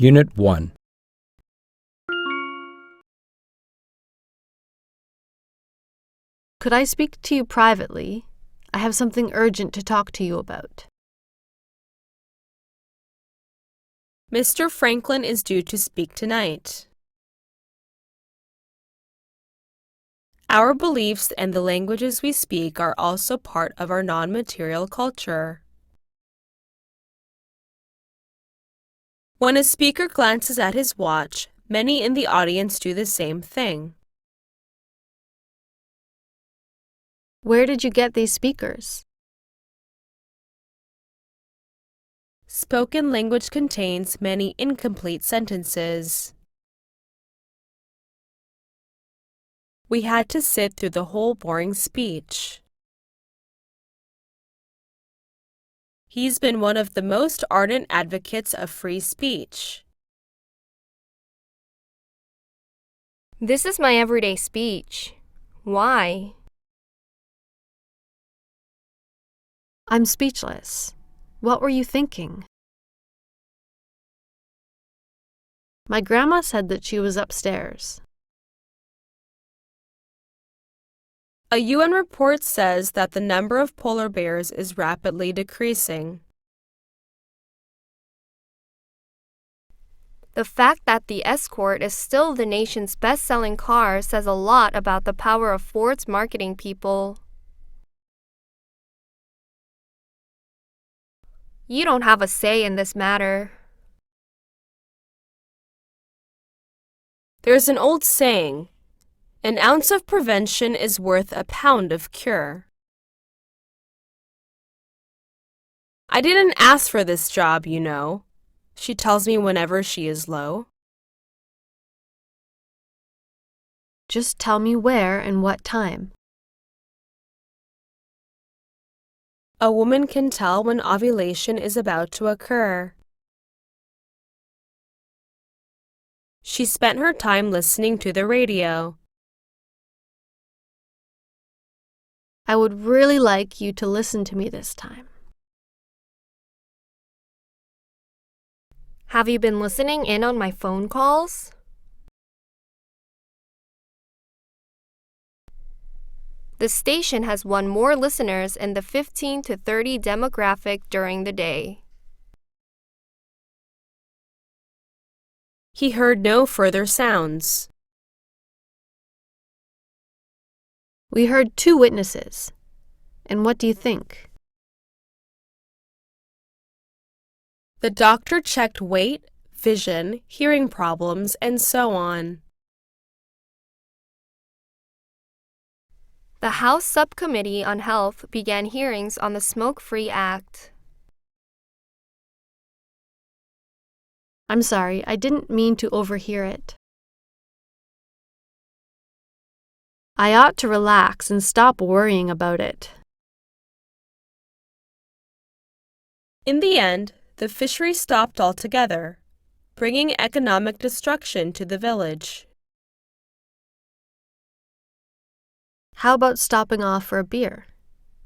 Unit 1. Could I speak to you privately? I have something urgent to talk to you about. Mr. Franklin is due to speak tonight. Our beliefs and the languages we speak are also part of our non-material culture. When a speaker glances at his watch, many in the audience do the same thing. Where did you get these speakers? Spoken language contains many incomplete sentences. We had to sit through the whole boring speech. He's been one of the most ardent advocates of free speech. This is my everyday speech. Why? I'm speechless. What were you thinking? My grandma said that she was upstairs. A UN report says that the number of polar bears is rapidly decreasing. The fact that the Escort is still the nation's best-selling car says a lot about the power of Ford's marketing people. You don't have a say in this matter. There's an old saying, an ounce of prevention is worth a pound of cure. I didn't ask for this job, you know. She tells me whenever she is low. Just tell me where and what time. A woman can tell when ovulation is about to occur. She spent her time listening to the radio. I would really like you to listen to me this time. Have you been listening in on my phone calls? The station has won more listeners in the 15 to 30 demographic during the day. He heard no further sounds. We heard 2 witnesses. And what do you think? The doctor checked weight, vision, hearing problems, and so on. The House Subcommittee on Health began hearings on the Smoke-Free Act. I'm sorry, I didn't mean to overhear it. I ought to relax and stop worrying about it. In the end, the fishery stopped altogether, bringing economic destruction to the village. How about stopping off for a beer?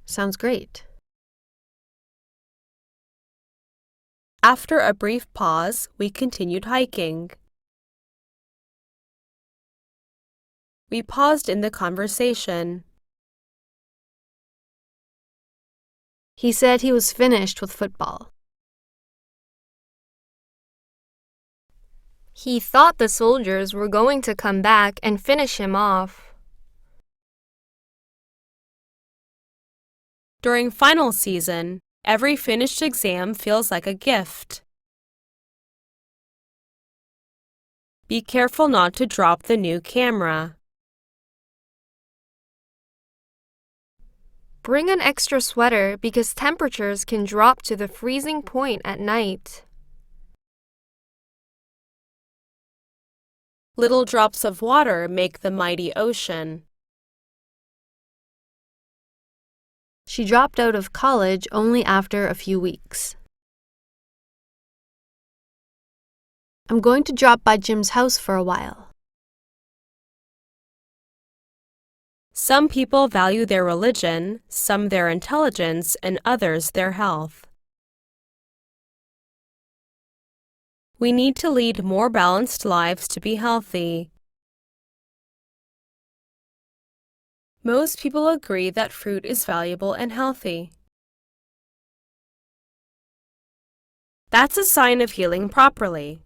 Sounds great. After a brief pause, we continued hiking. We paused in the conversation. He said he was finished with football. He thought the soldiers were going to come back and finish him off. During final season, every finished exam feels like a gift. Be careful not to drop the new camera. Bring an extra sweater because temperatures can drop to the freezing point at night. Little drops of water make the mighty ocean. She dropped out of college only after a few weeks. I'm going to drop by Jim's house for a while. Some people value their religion, some their intelligence, and others their health. We need to lead more balanced lives to be healthy. Most people agree that fruit is valuable and healthy. That's a sign of healing properly.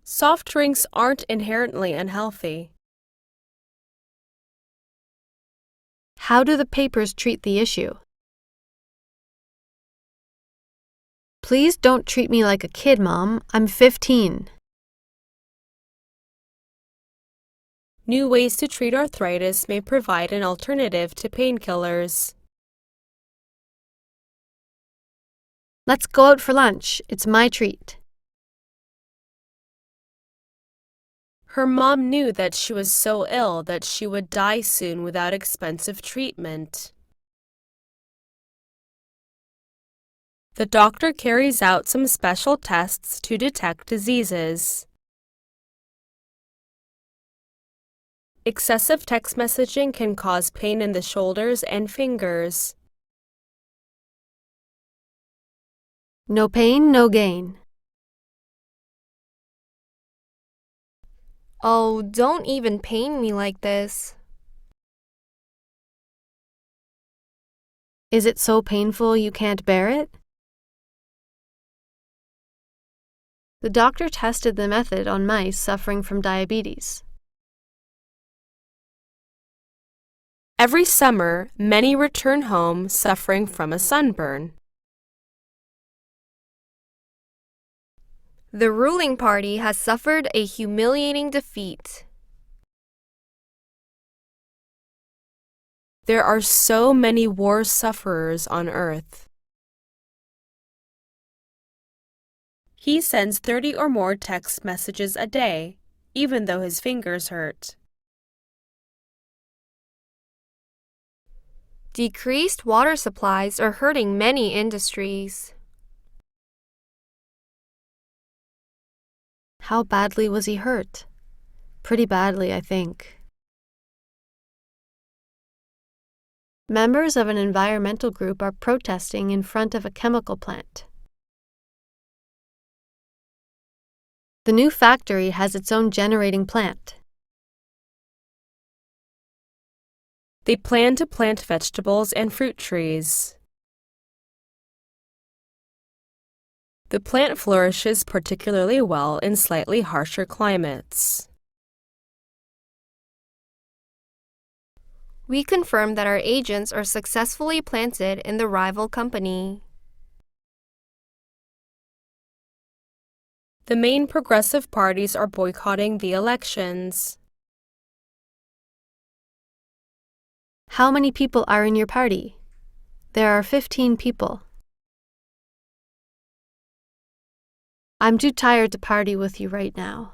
Soft drinks aren't inherently unhealthy. How do the papers treat the issue? Please don't treat me like a kid, Mom. I'm 15. New ways to treat arthritis may provide an alternative to painkillers. Let's go out for lunch. It's my treat. Her mom knew that she was so ill that she would die soon without expensive treatment. The doctor carries out some special tests to detect diseases. Excessive text messaging can cause pain in the shoulders and fingers. No pain, no gain. Oh, don't even pain me like this. Is it so painful you can't bear it? The doctor tested the method on mice suffering from diabetes. Every summer, many return home suffering from a sunburn. The ruling party has suffered a humiliating defeat. There are so many war sufferers on Earth. He sends 30 or more text messages a day, even though his fingers hurt. Decreased water supplies are hurting many industries. How badly was he hurt? Pretty badly, I think. Members of an environmental group are protesting in front of a chemical plant. The new factory has its own generating plant. They plan to plant vegetables and fruit trees. The plant flourishes particularly well in slightly harsher climates. We confirm that our agents are successfully planted in the rival company. The main progressive parties are boycotting the elections. How many people are in your party? There are 15 people. I'm too tired to party with you right now.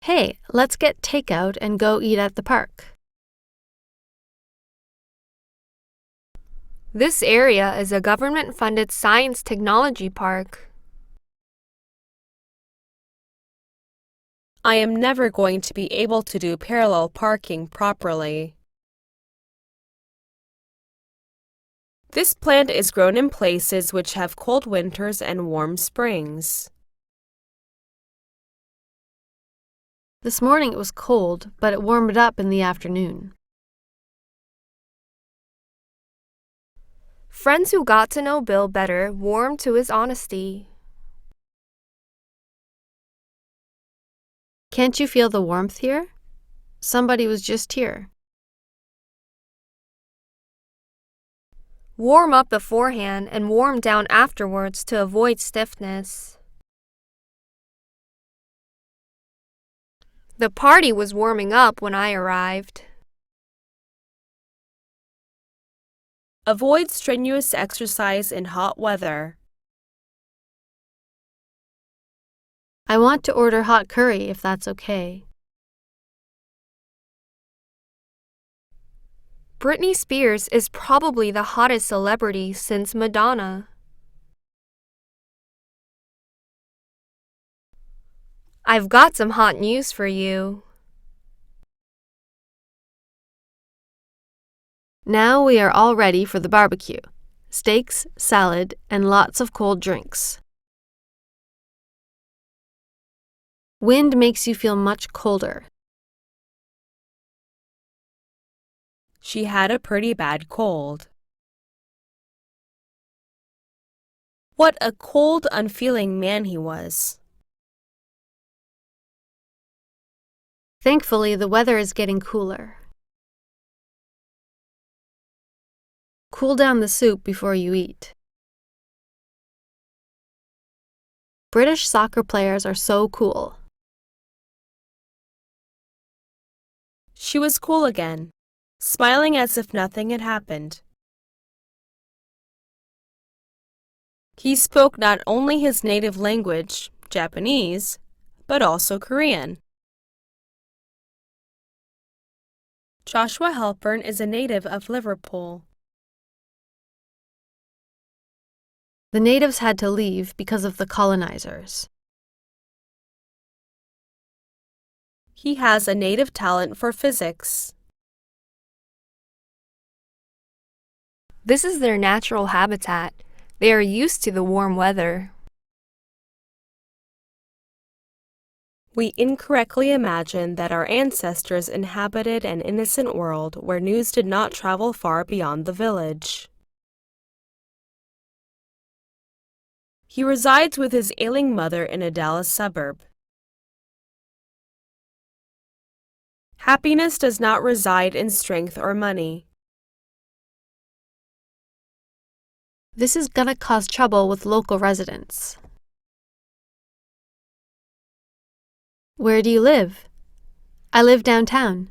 Hey, let's get takeout and go eat at the park. This area is a government-funded science technology park. I am never going to be able to do parallel parking properly. This plant is grown in places which have cold winters and warm springs. This morning it was cold, but it warmed up in the afternoon. Friends who got to know Bill better warmed to his honesty. Can't you feel the warmth here? Somebody was just here. Warm up beforehand and warm down afterwards to avoid stiffness. The party was warming up when I arrived. Avoid strenuous exercise in hot weather. I want to order hot curry if that's okay. Britney Spears is probably the hottest celebrity since Madonna. I've got some hot news for you. Now we are all ready for the barbecue. steaks, salad, and lots of cold drinks. Wind makes you feel much colder. She had a pretty bad cold. What a cold, unfeeling man he was. Thankfully, the weather is getting cooler. Cool down the soup before you eat. British soccer players are so cool. She was cool again, smiling as if nothing had happened. He spoke not only his native language, Japanese, but also Korean. Joshua Halpern is a native of Liverpool. The natives had to leave because of the colonizers. He has a native talent for physics. This is their natural habitat. They are used to the warm weather. We incorrectly imagine that our ancestors inhabited an innocent world where news did not travel far beyond the village. He resides with his ailing mother in a Dallas suburb. Happiness does not reside in strength or money. This is gonna cause trouble with local residents. Where do you live? I live downtown.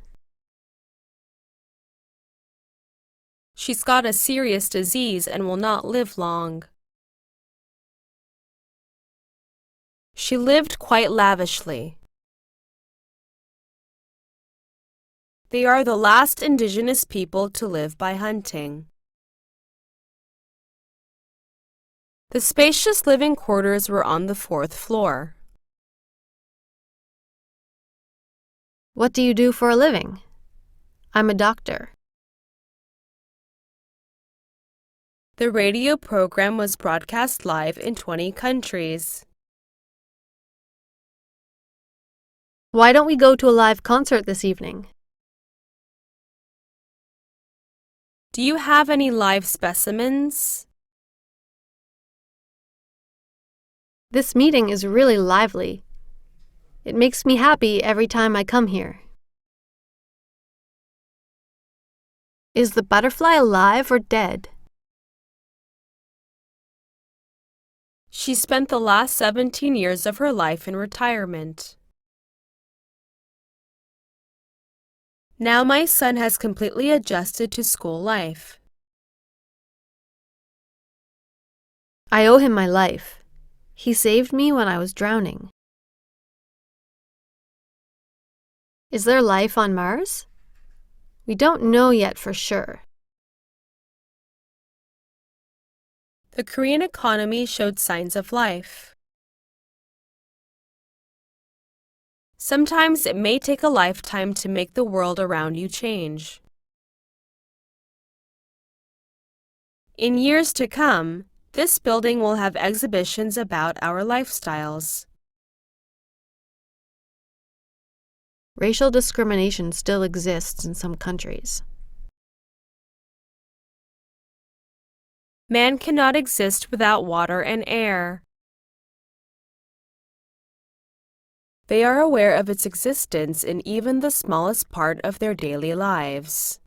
She's got a serious disease and will not live long. She lived quite lavishly. They are the last indigenous people to live by hunting. The spacious living quarters were on the 4th floor. What do you do for a living? I'm a doctor. The radio program was broadcast live in 20 countries. Why don't we go to a live concert this evening? Do you have any live specimens? This meeting is really lively. It makes me happy every time I come here. Is the butterfly alive or dead? She spent the last 17 years of her life in retirement. Now my son has completely adjusted to school life. I owe him my life. He saved me when I was drowning. Is there life on Mars? We don't know yet for sure. The Korean economy showed signs of life. Sometimes it may take a lifetime to make the world around you change. In years to come, this building will have exhibitions about our lifestyles. Racial discrimination still exists in some countries. Man cannot exist without water and air. They are aware of its existence in even the smallest part of their daily lives.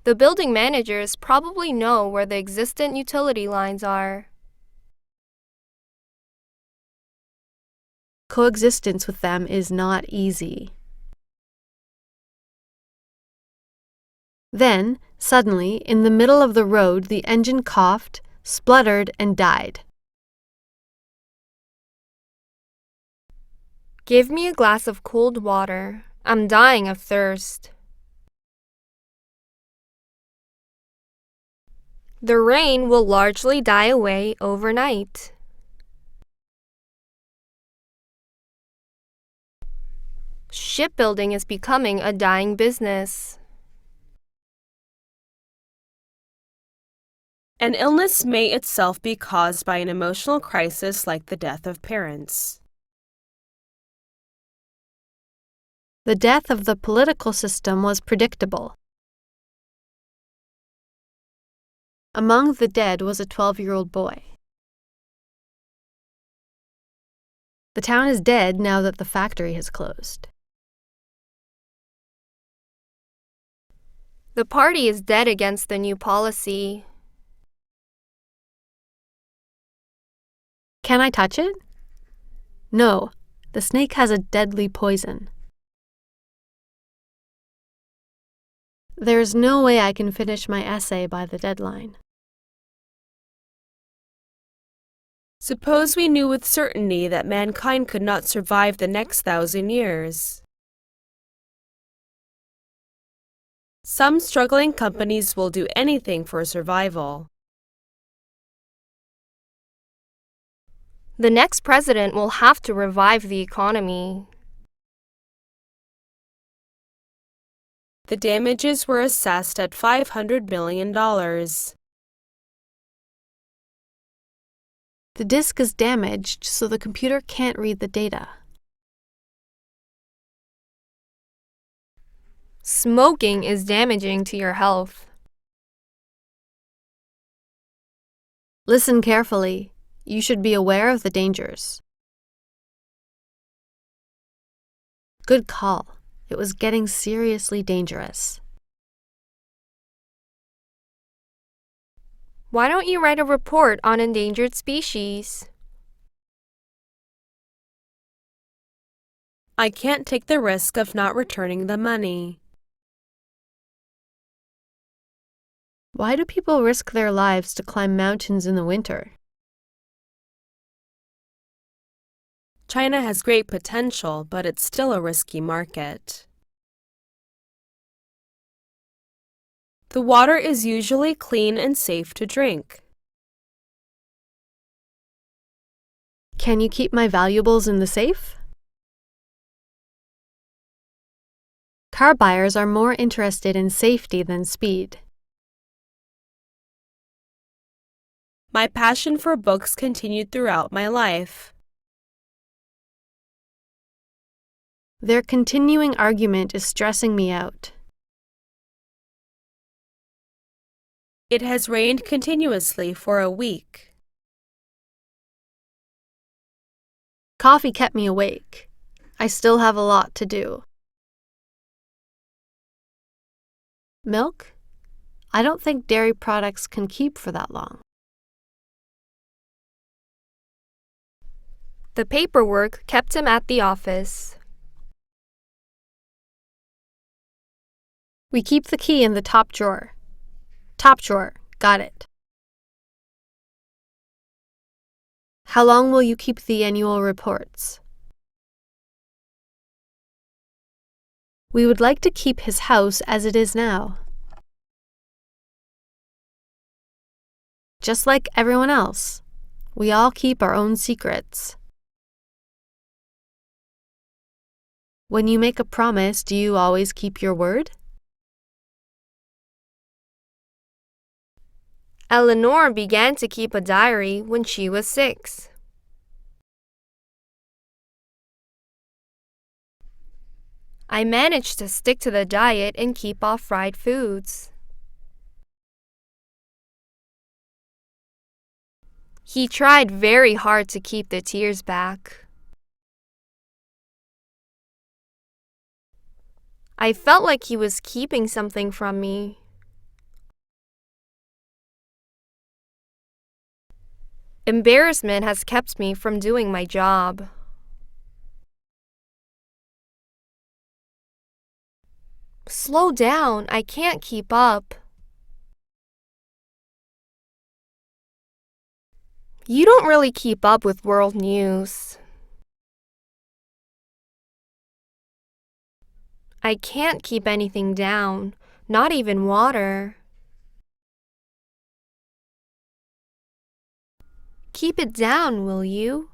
The building managers probably know where the existent utility lines are. Coexistence with them is not easy. Then, suddenly, in the middle of the road, the engine coughed, spluttered, and died. Give me a glass of cold water. I'm dying of thirst. The rain will largely die away overnight. Shipbuilding is becoming a dying business. An illness may itself be caused by an emotional crisis like the death of parents. The death of the political system was predictable. Among the dead was a 12-year-old boy. The town is dead now that the factory has closed. The party is dead against the new policy. Can I touch it? No, the snake has a deadly poison. There's no way I can finish my essay by the deadline. Suppose we knew with certainty that mankind could not survive the next 1,000 years. Some struggling companies will do anything for survival. The next president will have to revive the economy. The damages were assessed at $500 million. The disk is damaged, so the computer can't read the data. Smoking is damaging to your health. Listen carefully. You should be aware of the dangers. Good call. It was getting seriously dangerous. Why don't you write a report on endangered species? I can't take the risk of not returning the money. Why do people risk their lives to climb mountains in the winter? China has great potential, but it's still a risky market. The water is usually clean and safe to drink. Can you keep my valuables in the safe? Car buyers are more interested in safety than speed. My passion for books continued throughout my life. Their continuing argument is stressing me out. It has rained continuously for a week. Coffee kept me awake. I still have a lot to do. Milk? I don't think dairy products can keep for that long. The paperwork kept him at the office. We keep the key in the top drawer. Top drawer, got it. How long will you keep the annual reports? We would like to keep his house as it is now. Just like everyone else, we all keep our own secrets. When you make a promise, do you always keep your word? Eleanor began to keep a diary when she was 6. I managed to stick to the diet and keep off fried foods. He tried very hard to keep the tears back. I felt like he was keeping something from me. Embarrassment has kept me from doing my job. Slow down, I can't keep up. You don't really keep up with world news. I can't keep anything down, not even water. Keep it down, will you?